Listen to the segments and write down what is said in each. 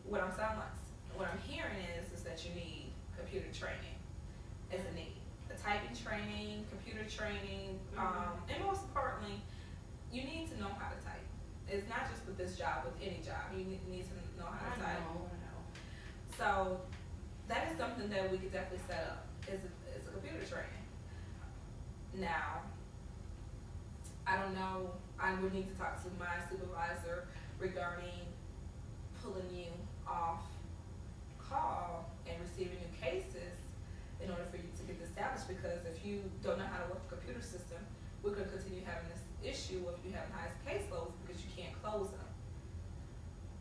what I'm saying, what I'm hearing is that you need computer training as a need. The typing training, computer training, and most importantly, you need to know how to type. It's not just with this job, with any job. You need to know how to type. I know. So that is something that we could definitely set up is a computer training. Now, I don't know, I would need to talk to my supervisor regarding pulling you off call and receiving new cases in order for you to get established, because if you don't know how to work the computer system, we're going to continue having this issue of you having high caseloads because you can't close them.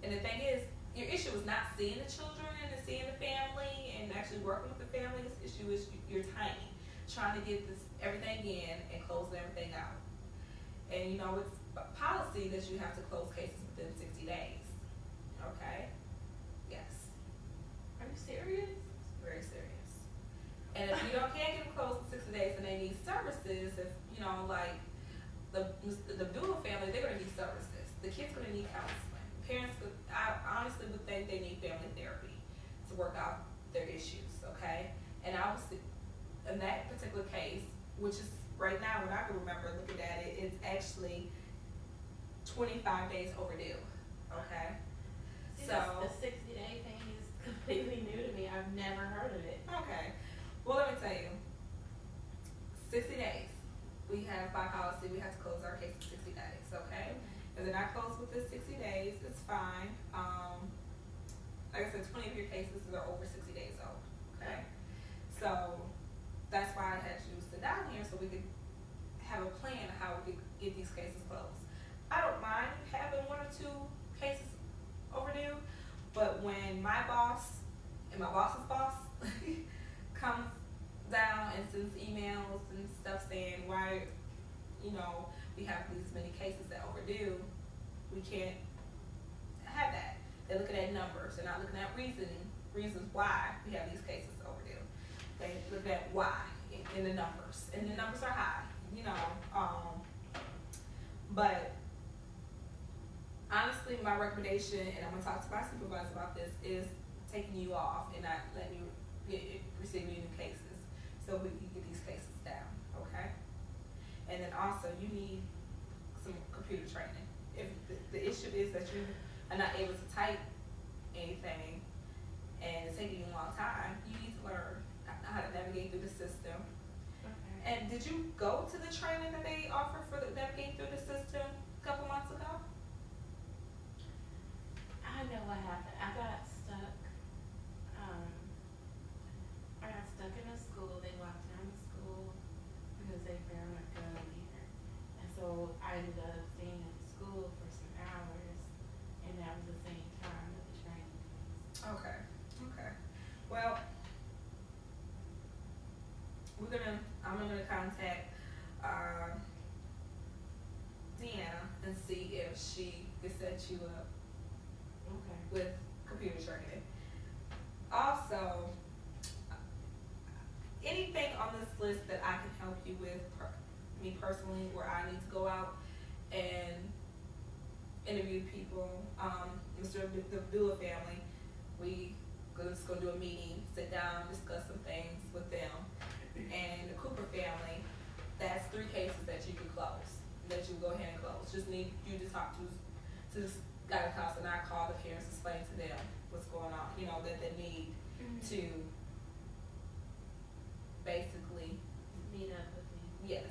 And the thing is, your issue is not seeing the children and seeing the family and actually working with the family. This issue is your timing, trying to get everything in and close everything out. And you know, it's a policy that you have to close cases within 60 days. Okay? Yes. Are you serious? Very serious. And if you can't get them closed in 60 days and they need services, if you know, like the dual family, they're gonna need services. The kids gonna need counseling. Parents I honestly would think they need family therapy to work out their issues, okay? And I was in that particular case, which is right now, when I can remember looking at it, it's actually 25 days overdue, okay? See, so the 60-day thing is completely new to me. I've never heard of it. Okay. Well, let me tell you, 60 days. We have by policy, we have to close our case in 60 days, okay? If they're not closed within 60 days, it's fine. Like I said, 20 of your cases are over 60 days old, okay? So that's why I had you sit down here so we could have a plan of how we could get these cases closed. I don't mind having 1 or 2 cases overdue, but when my boss and my boss's boss comes down and sends emails and stuff saying why, you know, we have these many cases that overdue, we can't have that. They're looking at numbers. They're not looking at reasons why we have these cases overdue. They look at why in the numbers, and the numbers are high, you know. But honestly, my recommendation, and I'm gonna talk to my supervisor about this, is taking you off and not letting you receive any new cases, so we can get these cases down, okay? And then also, you need some computer training. If the issue is that you are not able to type anything and it's taking you a long time, you need to learn how to navigate through the system. Okay. And did you go to the training that they offer for the navigating through the system a couple months ago? I know what happened. I got stuck. I got stuck in a school. They locked down the school because they found a gun here. And so I ended up staying in school for some hours, and that was the same time that the training was. Okay. Okay. Well, I'm gonna contact Deanna and see if she can set you up Okay. with computer training. Also, anything on this list that I can help you with, me personally, where I need to go out and interview people, the Abdullah family, we just gonna do a meeting, sit down, discuss some things with them. And the Cooper family, that's 3 cases that you can close, that you go ahead and close. Just need you to talk to this guidance counselor, and I call the parents, explain to them what's going on, you know, that they need to basically Meet up with me. yes.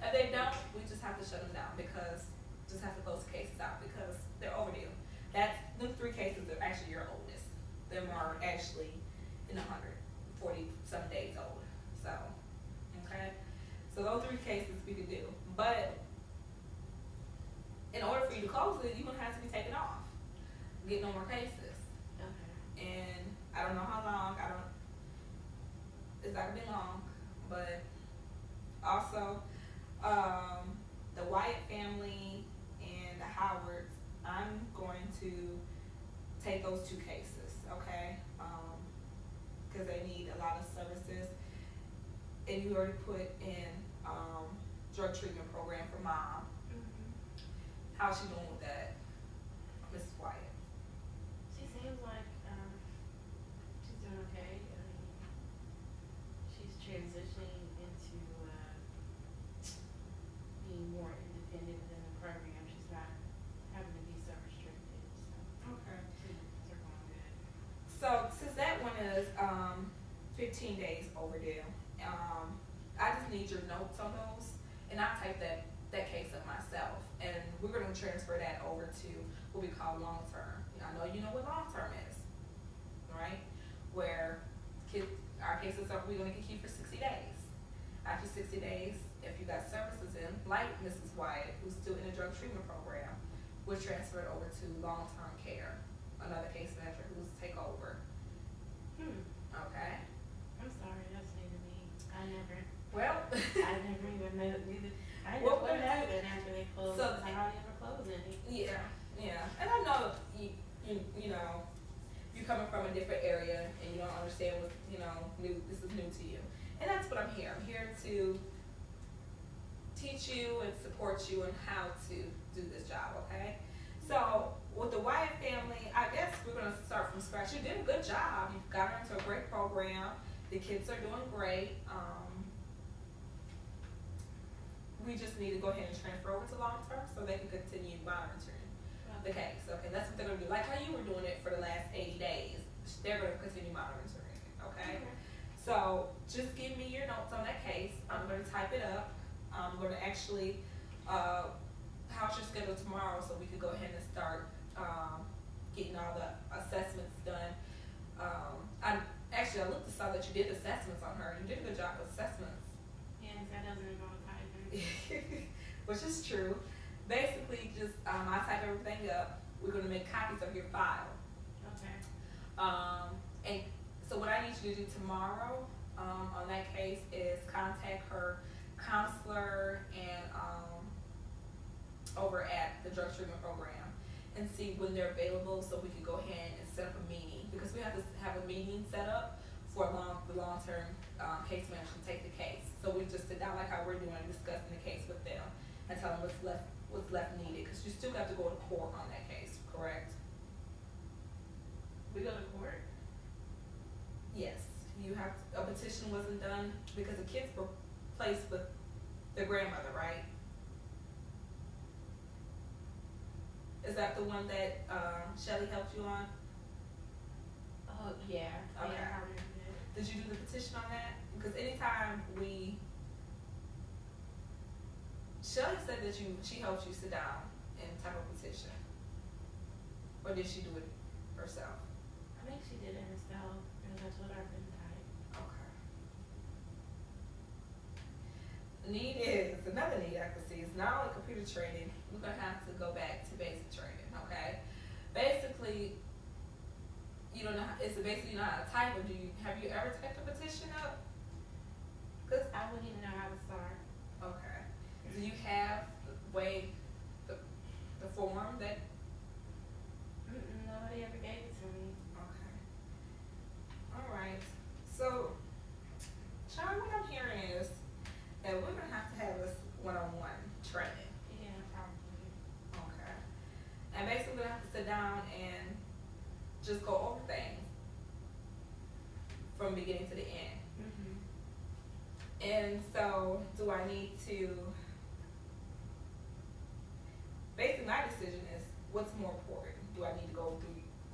If they don't, we just have to shut them down, because just have to close the cases out because they're overdue. Those 3 cases are actually your oldest. Them are actually in 140 some days old. So, okay. So those 3 cases we could do, but in order for you to close it, you're gonna have to be taken off, get no more cases. Okay. And I don't know how long. It's not gonna be long, but also the Wyatt family and the Howards, I'm going to take those 2 cases, okay? Because they need a lot of services, and you already put in drug treatment program for mom. How's she doing with that, Mrs. Wyatt? She seems like 15 days overdue. I just need your notes on those, and I'll type that case up myself, and we're going to transfer that over to what we call long term. I know you know what long term is, right? Where our cases are, we're going to keep for 60 days. After 60 days, if you got services in, like Mrs. Wyatt, who's still in the drug treatment program, we're transferred over to long-term care. Another case manager who's take over. Okay. I'm sorry, that's new to me. I never even knew neither. I didn't know what happened after they closed. So I hardly ever closed any. Yeah. And I know you know, you're coming from a different area and you don't understand what, new. This is new to you. And that's what I'm here. I'm here to teach you and support you on how to do this job, okay? So with the Wyatt family, I guess we're going to start from scratch. You did a good job. You've got her into a great program. The kids are doing great. We just need to go ahead and transfer over to long term so they can continue monitoring the case. Okay, that's what they're going to do. Like how you were doing it for the last 80 days. They're going to continue monitoring it, okay? So just give me your notes on that case. I'm going to type it up. I'm going to actually, how's your schedule tomorrow so we could go ahead and start getting all the assessments done. I looked and saw that you did assessments on her. You did a good job with assessments. Yes, that doesn't involve typing. Which is true. Basically, just I type everything up. We're going to make copies of your file. Okay. And so what I need you to do tomorrow on that case is contact her counselor and over at the drug treatment program and see when they're available so we can go ahead and set up a meeting, because we have to have a meeting set up for the long-term case manager to take the case. So we just sit down like how we're doing, discussing the case with them and tell them what's left needed, because you still have to go to court on that case, correct? We go to court? Yes, you have a petition wasn't done because the kids were placed with their grandmother, right? Is that the one that Shelly helped you on? Oh yeah. Okay. Yeah, I remember that. Did you do the petition on that? Because anytime Shelly said that she helped you sit down and type a petition, or did she do it herself? I think she did it herself because I told her I couldn't type. Okay. Another need I can see is not only computer training, we're gonna have to go back to basic training, okay? Basically, you don't know basically you know how to type, or have you ever typed a petition up? Cause I wouldn't even know how to start. Okay. Do you have the form that? Nobody ever gave it to me. Okay. All right. So, Sean, what I'm hearing is that we're gonna have to have this one-on-one training. Yeah, probably. Okay. And basically, we have to sit down and just go over things from beginning to the end. And so, do I need to? Basically, my decision is what's more important. Do I need to go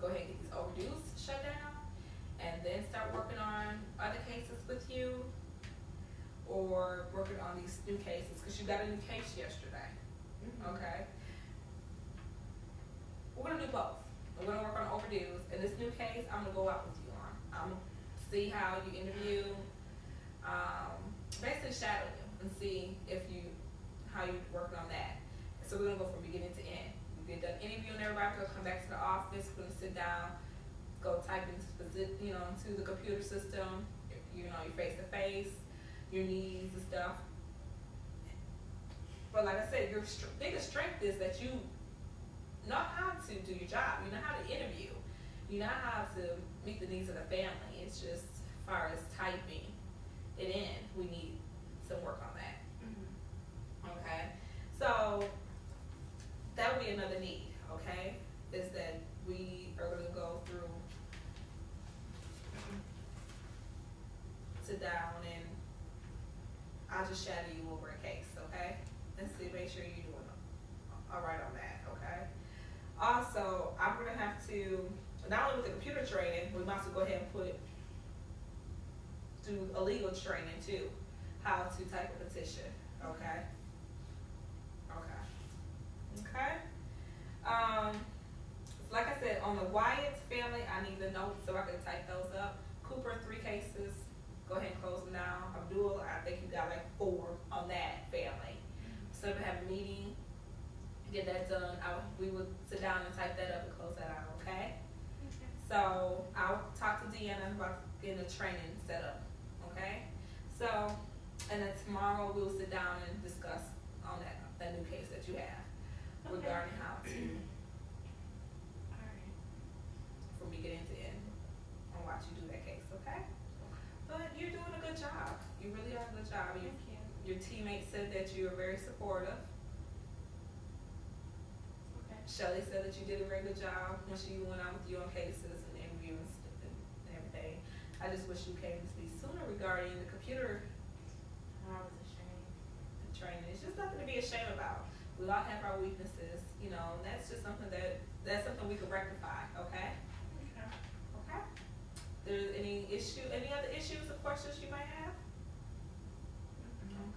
ahead and get these overdues shut down, and then start working on other cases with you, or working on these new cases? Because you got a new case yesterday. Okay. We're gonna do both. We're gonna work on overdues, and this new case I'm gonna go out with you on. I'm gonna see how you interview. Basically shadow you and see how you're working on that. So we're gonna go from beginning to end. We get done interviewing everybody, we're gonna come back to the office, we're gonna sit down, go type into the computer system, your face to face, your needs and stuff. But like I said, your biggest strength is that you know how to do your job. You know how to interview. You know how to meet the needs of the family. It's just as far as typing it in, we need some work on that. Okay, so that would be another need. Okay, is that we are going to go through, sit down, and I'll just shadow you over a case. Okay, and see, make sure you're doing all right on that. Okay. Also, I'm going to have to, not only with the computer training, we must go ahead and put do a legal training too, how to type a petition. Okay. Okay. Like I said, on the Wyatt family, I need the notes so I can type those up. Cooper, 3 cases. Go ahead and close them down. Abdul, I think you got like 4 on that family. So we have a meeting, get that done. We would sit down and type that up and close that out, okay? So I'll talk to Deanna about getting the training set up, okay? So, and then tomorrow we'll sit down and discuss on that new case that you have regarding how to, from beginning to end, on watch you do that case, okay? But you're doing a good job. You really are a good job. Thank you. Your teammates said that you were very supportive. Okay. Shelly said that you did a very good job when she went out with you on cases and interviews and everything. I just wish you came to speak sooner regarding the computer I was ashamed. training. It's just nothing to be ashamed about. We all have our weaknesses, you know, and that's just something that's something we can rectify, okay? Okay. Okay? There's any other issues or questions you might have? Okay.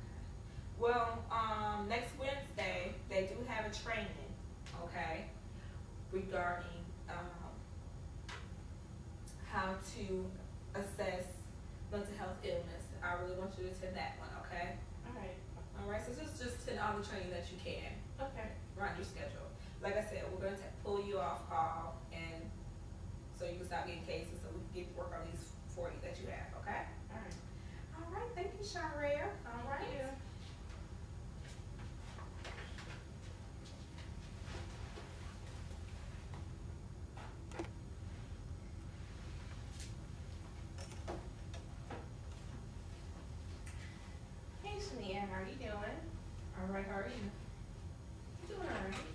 Well, next Wednesday, they do have a training, okay, regarding, how to assess mental health illness. I really want you to attend that one, okay? Alright, so just attend all the training that you can. Okay. Run your schedule. Like I said, we're gonna pull you off call and so you can stop getting cases so we can get to work on these 40 that you have, okay? Alright. Alright, thank you, Sharia. Alright. Thank you. Hey Shania, how are you doing? Alright, how are you? Doing alright.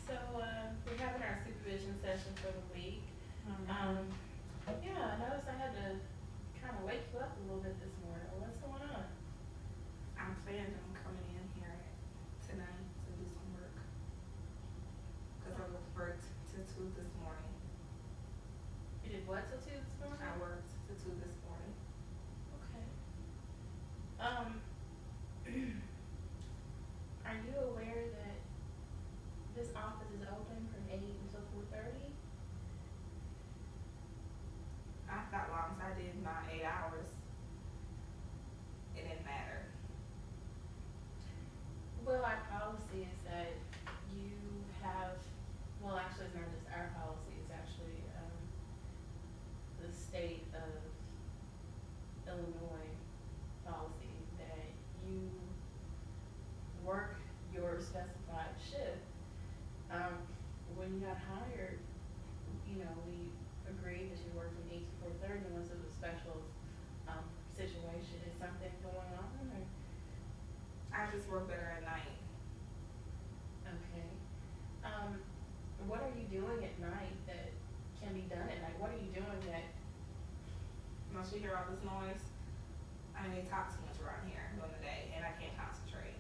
So, we're having our supervision session for the week. Yeah, I noticed I had to kind of wake you up a little bit this morning. What's going on? I'm planning on coming in here tonight to do some work. Cause I worked till 2 this morning. You did what till 2 this morning? I worked till 2 this morning. Okay. Are you aware that this office is open from 8 until 4:30? I thought long as I did my 8 hours, it didn't matter. Well, our policy is that you have, well, actually, it's not just our policy, it's actually, the state of Illinois policy that you work your specified shift. When you got hired, you know, we agreed that you work from 8 to 4:30 unless it was a special, situation. Is something going on or? I just work better at night. Okay. What are you doing at night that can be done at night? What are you doing that? Don't you hear all this noise? I mean, they talk too much around here during the day, and I can't concentrate.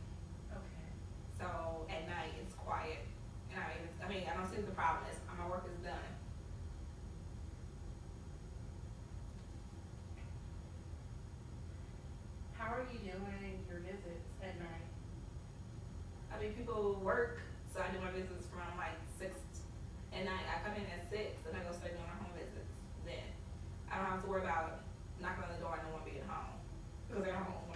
Okay. So at night it's quiet, and I mean, I don't see what the problem is. My work is done. How are you doing your visits at night? I mean, people work, so I do my visits from like 6 at night. I come in at 6, and I go start doing my home visits. Then I don't have to worry about knocking on the door and no one being home because they're home.